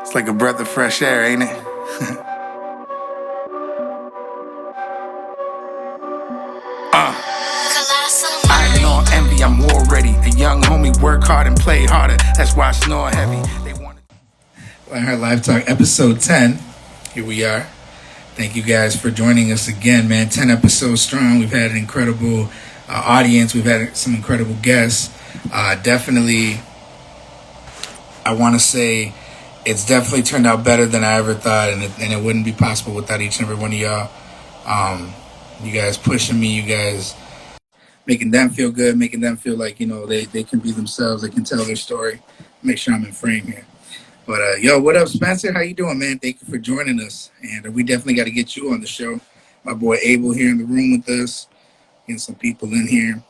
It's like a breath of fresh air, ain't it? I ain't on envy, I'm war ready. A young homie, work hard and play harder. That's why I snore heavy. They want her Live Talk episode 10. Here we are. Thank you guys for joining us again, man. 10 episodes strong. We've had an incredible audience. We've had some incredible guests. Definitely, I want to say it's definitely turned out better than I ever thought, and it wouldn't be possible without each and every one of y'all. You guys pushing me, you guys making them feel good, making them feel like, they can be themselves, they can tell their story. Make sure I'm in frame here. But yo, what up, Spencer? How you doing, man? Thank you for joining us. And we definitely got to get you on the show. My boy Abel here in the room with us, getting some people in here.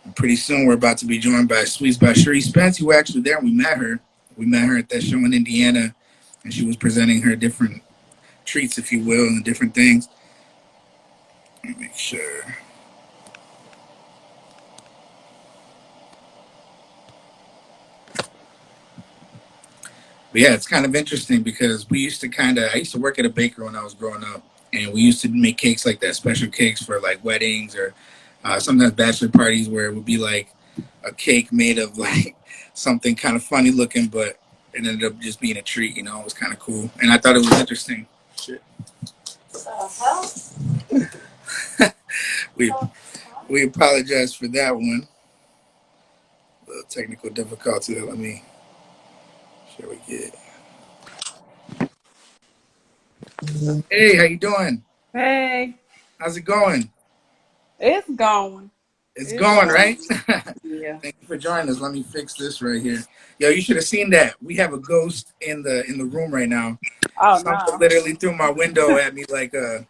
And pretty soon we're about to be joined by Sweets By Cherrisse. Spence, you were actually there. We met her. We met her at that show in Indiana, and she was presenting her different treats, if you will, and the different things. Let me make sure. But yeah, it's kind of interesting because I used to work at a bakery when I was growing up, and we used to make cakes like that, special cakes for like weddings or sometimes bachelor parties where it would be like a cake made of like something kind of funny looking, but it ended up just being a treat, It was kind of cool. And I thought it was interesting. Shit. we apologize for that one. A little technical difficulty. Let me share we get. Hey, how you doing? Hey, How's it going? it's going. It's going, right? Yeah. Thank you for joining us. Let me fix this right here. Yo, you should have seen that. We have a ghost in the room right now. Oh Something no. literally threw my window at me like a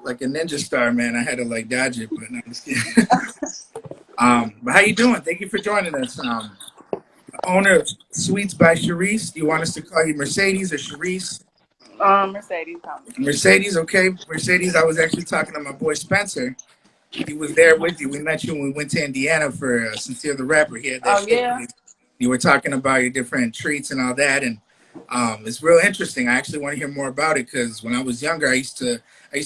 ninja star, man. I had to like dodge it, but no, I'm just kidding. But how you doing? Thank you for joining us. Owner of Sweets by Cherrisse. Do you want us to call you Mercedes or Cherrisse? Mercedes coming. Mercedes, okay. Mercedes, I was actually talking to my boy Spencer. He was there with you. We met you when we went to Indiana for Sincere the Rapper. He had that Oh show. yeah. You were talking about your different treats and all that, and it's real interesting. I actually want to hear more about it because when I was younger, I used to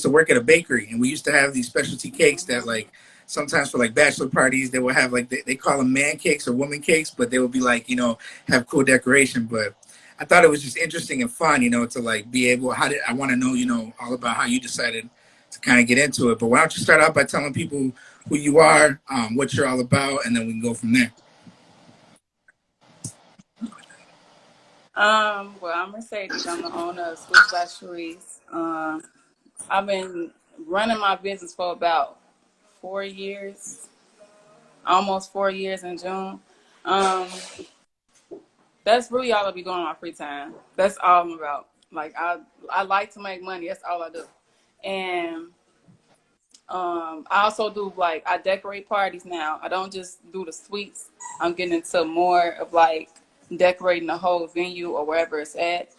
work at a bakery, and we used to have these specialty cakes that like sometimes for like bachelor parties they would have like they call them man cakes or woman cakes, but they would be like have cool decoration. But I thought it was just interesting and fun, to like be able. I want to know all about how you decided to kind of get into it. But why don't you start out by telling people who you are, what you're all about, and then we can go from there. Well, I'm Mercedes. I'm the owner of Sweets by Cherrisse. I've been running my business for about 4 years, almost 4 years in June. Um, that's really all I be doing in my free time. That's all I'm about. Like I like to make money. That's all I do. And I also do I decorate parties now. I don't just do the sweets. I'm getting into more of like decorating the whole venue or wherever it's at.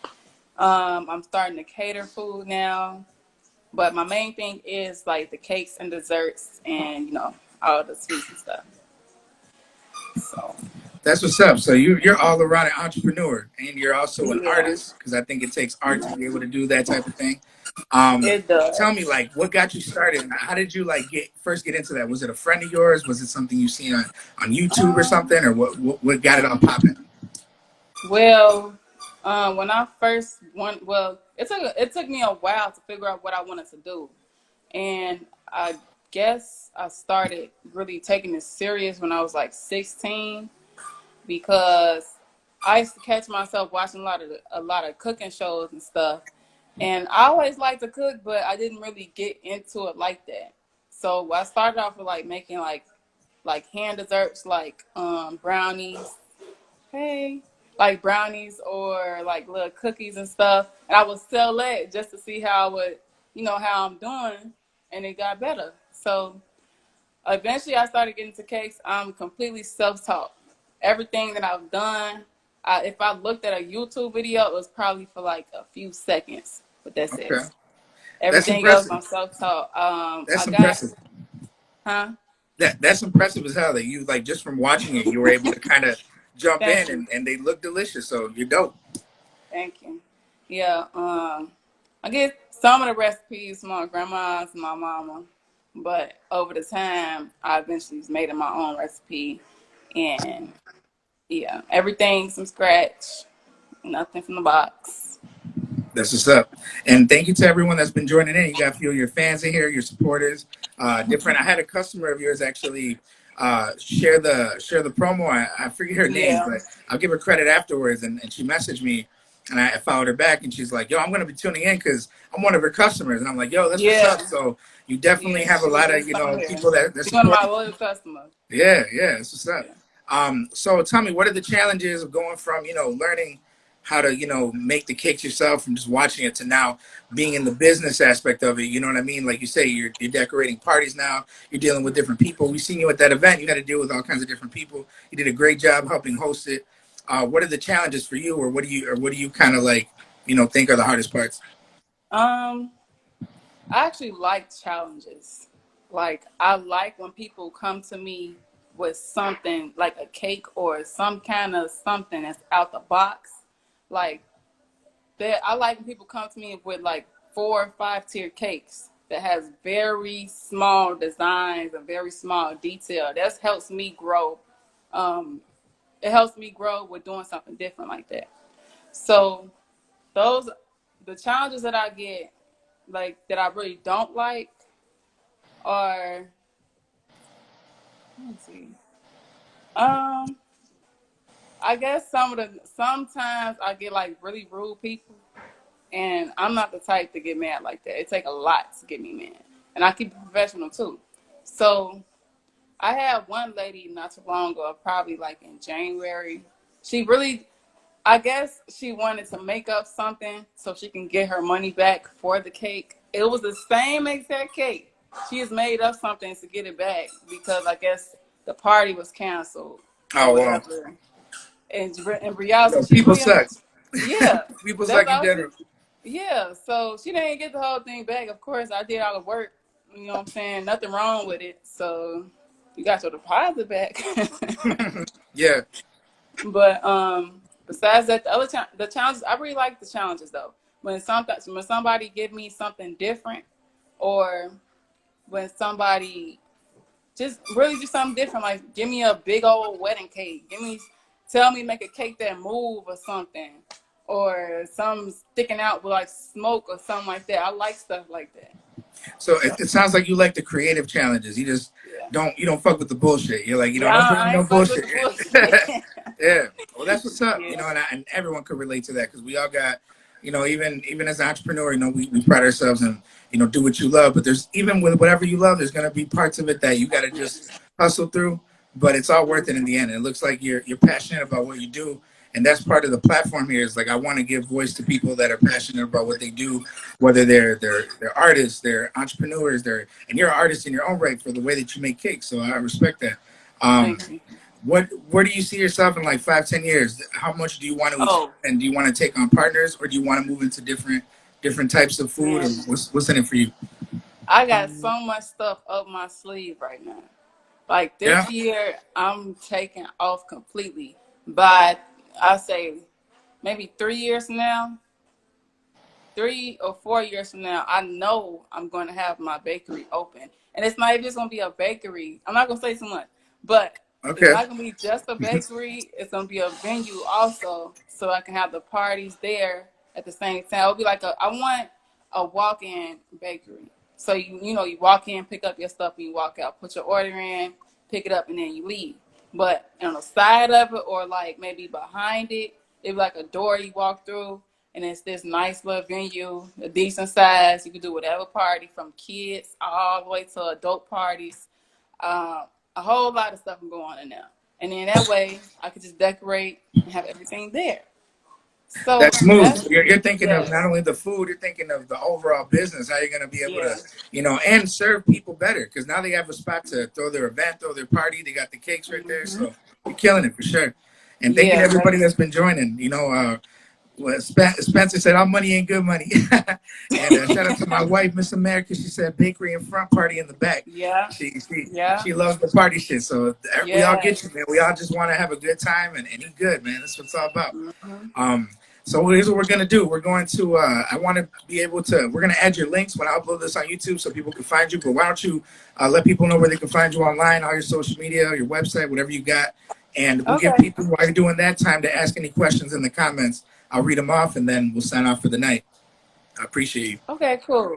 I'm starting to cater food now, but my main thing is like the cakes and desserts and all the sweets and stuff. So That's what's up. So you're all around an entrepreneur, and you're also an yeah, artist because I think it takes art to be able to do that type of thing. it does. Tell me, like, what got you started? How did you like get into that? Was it a friend of yours? Was it something you seen on YouTube or something, or what got it all popping? Well, when I first went, well, it took me a while to figure out what I wanted to do, and I guess I started really taking it serious when I was like 16 because I used to catch myself watching a lot of cooking shows and stuff, and I always liked to cook, but I didn't really get into it like that. So I started off with like making like hand desserts like brownies, hey, like brownies or like little cookies and stuff. And I would sell that just to see how I would, how I'm doing. And it got better. So eventually I started getting to cakes. I'm completely self-taught. Everything that I've done, if I looked at a YouTube video, it was probably for like a few seconds. But that's it. Okay, that's Everything else, impressive. I'm self-taught. That's I got, impressive. huh? That's impressive as hell that you like just from watching it, you were able to kind of jump Thank in, you. and they look delicious. So you're dope. Thank you. Yeah. I get some of the recipes from my grandma's and my mama, but over the time, I eventually just made it my own recipe, and yeah, everything from scratch, nothing from the box. That's what's up. And thank you to everyone that's been joining in. You got a few of your fans in here, your supporters. Different. I had a customer of yours actually share the promo. I forget her name, Yeah. but I'll give her credit afterwards. And she messaged me, and I followed her back, and she's like, "Yo, I'm gonna be tuning in because I'm one of her customers." And I'm like, "Yo, that's what's up." Yeah. So you definitely Yeah. have a She was lot of just on here. people that She's one of support. my loyal customers. Yeah, yeah, that's what's up. Yeah. So tell me, what are the challenges of going from, learning how to, make the cakes yourself and just watching it to now being in the business aspect of it? You know what I mean? Like you say, you're decorating parties now. You're dealing with different people. We seen you at that event. You had to deal with all kinds of different people. You did a great job helping host it. What are the challenges for you, or what do you kind of like, think are the hardest parts? Um, I actually like challenges. Like I like when people come to me with something like a cake or some kind of something that's out the box. Like that, I like when people come to me with like 4 or 5 tier cakes that has very small designs and very small detail. That helps me grow. Um, it helps me grow with doing something different like that. So those the challenges that I get like that I really don't like are let me see. Um, I guess sometimes I get like really rude people, and I'm not the type to get mad like that. It take a lot to get me mad, and I keep it professional too. So I had one lady not too long ago, probably like in January. She really, I guess she wanted to make up something so she can get her money back for the cake. It was the same exact cake. She has made up something to get it back because I guess the party was canceled or Oh well, whatever. And in reality, she people really, suck. yeah, People that's suck in all she, general. yeah. So she didn't get the whole thing back. Of course, I did all the work. You know what I'm saying? Nothing wrong with it. So you got your deposit back. Yeah. But besides that, the challenges, I really like the challenges though. When somebody give me something different, or when somebody just really do something different, like give me a big old wedding cake, tell me make a cake that move or something, or some sticking out with like smoke or something like that. I like stuff like that. So So it sounds like you like the creative challenges. You just yeah, don't fuck with the bullshit. You're like, yeah, don't bring me I no ain't fuck with bullshit. the bullshit. Yeah. Well, that's what's up. Yeah, And everyone could relate to that because we all got, even as an entrepreneur, we pride ourselves and do what you love. But there's even with whatever you love, there's gonna be parts of it that you got to yeah. just hustle through. But it's all worth it in Mhm. the end. And it looks like you're passionate about what you do, and that's part of the platform here. Is like I want to give voice to people that are passionate about what they do, whether they're artists, they're entrepreneurs, and you're an artist in your own right for the way that you make cakes. So I respect that. Um, Thank you. where do you see yourself in like 5, 10 years? How much do you want to expand? Oh Do you want to take on partners, or do you want to move into different types of food, or man, what's in it for you? I got so much stuff up my sleeve right now. Like Yeah. this year, I'm taking off completely. But I say maybe 3 years from now, 3 or 4 years from now, I know I'm going to have my bakery open. And it's not even just going to be a bakery. I'm not going to say too much, but it's Okay. not going to be just a bakery. It's going to be a venue also, so I can have the parties there at the same time. It'll be like I want a walk-in bakery. So you walk in, pick up your stuff, and you walk out. Put your order in, pick it up, and then you leave. But on the side of it, or like maybe behind it, it'd be like a door you walk through, and it's this nice little venue, a decent size. You can do whatever party, from kids all the way to adult parties. Um, a whole lot of stuff can go on in there, and then that way I could just decorate and have everything there. So That's smooth. that's You're thinking of not yes, only the food, you're thinking of the overall business. How you're going to be able to, yeah, and serve people better because now they have a spot to throw their event, throw their party. They got the cakes right there, hmm so you're killing it for sure. And thank you to yeah, everybody that's been joining. Well, Spencer said, "Our money ain't good money." And shout out to my wife, Miss America. She said, "Bakery in front, party in the back." Yeah. She she Yeah. she loves the party shit. So we all get you, Yes. man. We all just want to have a good time and eat good, man. That's what it's all about. Hmm. Um, so here's what we're gonna do. We're going to. I want to be able to. We're gonna add your links when I upload this on YouTube so people can find you. But why don't you let people know where they can find you online, all your social media, your website, whatever you got, and we'll give Okay. people while you're doing that time to ask any questions in the comments. I'll read them off and then we'll sign off for the night. I appreciate you. Okay, cool.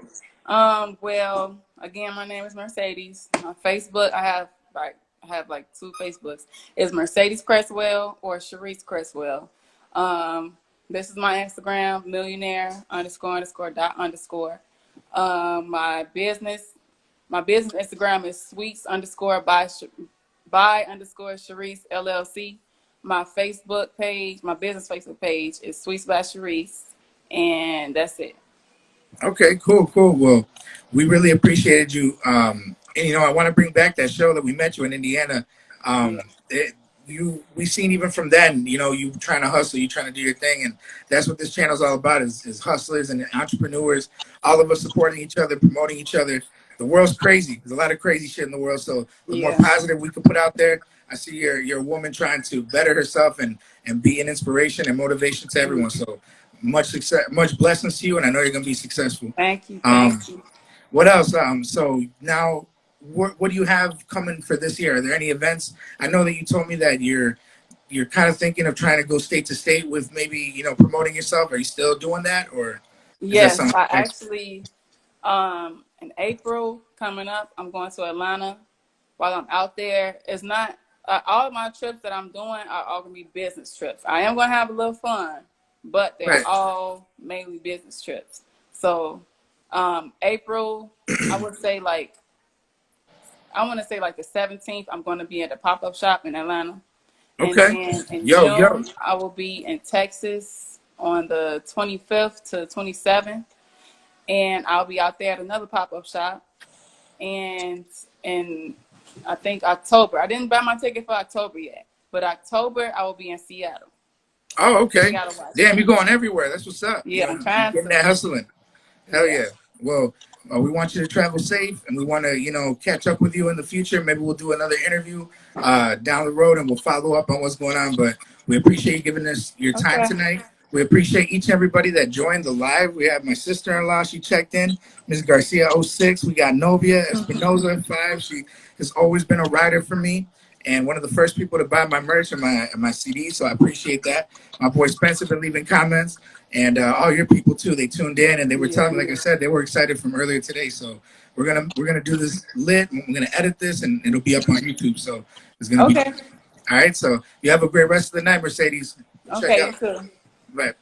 Well, again, my name is Mercedes. On Facebook, I have like two Facebooks. It's Mercedes Cresswell or Cherrisse Cresswell. This is my Instagram, millionaire underscore underscore dot underscore. My business Instagram is sweets underscore by underscore Cherrisse LLC. My Facebook page, my business Facebook page is Sweets by Cherrisse, and that's it. Okay, cool. Well, we really appreciated you. And I want to bring back that show that we met you in Indiana. Yeah. We seen even from then, you trying to hustle, you trying to do your thing, and that's what this channel is all about: is hustlers and entrepreneurs, all of us supporting each other, promoting each other. The world's crazy. There's a lot of crazy shit in the world. So the more Yeah. positive we can put out there, I see you're a woman trying to better herself and be an inspiration and motivation to everyone. Mhm. So much success, much blessings to you, and I know you're gonna be successful. Thank you. Um, Thank you. what else? So now, what do you have coming for this year? Are there any events? I know that you told me that you're kind of thinking of trying to go state to state with maybe promoting yourself. Are you still doing that, or is that Yes, something I else? actually in April coming up, I'm going to Atlanta. While I'm out there, it's not all of my trips that I'm doing are all gonna be business trips. I am gonna have a little fun, but they're Right. all mainly business trips. So April, I would say like I want to say like the 17th, I'm going to be at a pop up shop in Atlanta. And Okay. then in Yo. June, I will be in Texas on the 25th to 27th. And I'll be out there at another pop up shop. And in, I think, October, I didn't buy my ticket for October yet, but October, I will be in Seattle, Oh, okay. Seattle, Damn, you're Washington. going everywhere. That's what's up. Yeah, I'm You trying getting that to. hustling. Hell Yeah. yeah. Well, we want you to travel safe, and we want to, catch up with you in the future. Maybe we'll do another interview down the road, and we'll follow up on what's going on. But we appreciate you giving us your time Okay. tonight. We appreciate each and everybody that joined the live. We have my sister-in-law. She checked in. Ms. Garcia 06. We got Novia Espinoza at 5. She has always been a rider for me and one of the first people to buy my merch and my CD. So I appreciate that. My boy Spencer been leaving comments, and all your people too. They tuned in and they were telling me, Yeah. like I said, they were excited from earlier today. So we're gonna do this lit. I'm gonna edit this and it'll be up on YouTube. So it's gonna be Okay. all right. So you have a great rest of the night, Mercedes. Check Okay, you out. too. Bye.